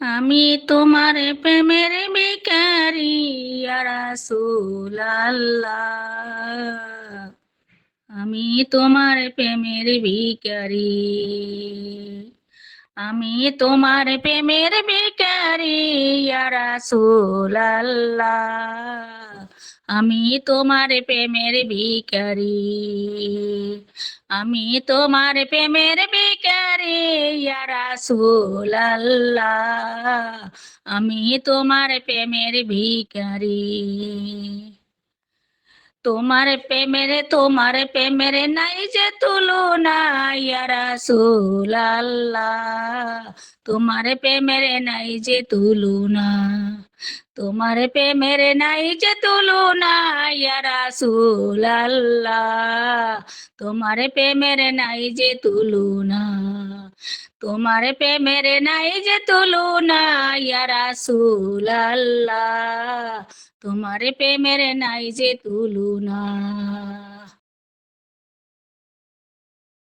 আমি তোমার প্রেমের ভিখারি ইয়া রাসূলুল্লাহ। আমি তোমার প্রেমের ভিখারি। আমি তোমার প্রেমের ভিখারি ইয়া রাসূলুল্লাহ। আমি তোমার প্রেমের ভিখারি। আমি তোমার প্রেমের ভিখারি ইয়া রাসূলুল্লাহ। আমি তোমার প্রেমের ভিখারি। তোমার প্রেমের নাই যে তুলনা ইয়া রাসূলুল্লাহ। তোমার প্রেমের নাই যে তুলনা। তোমার প্রেমের নাই যে তুলনা ইয়া রাসূলুল্লাহ। তোমার প্রেমের নাই যে তুলনা। তোমার প্রেমের নাই যে তুলনা ইয়া রাসূলুল্লাহ। তোমার প্রেমের নাই যে তুলনা।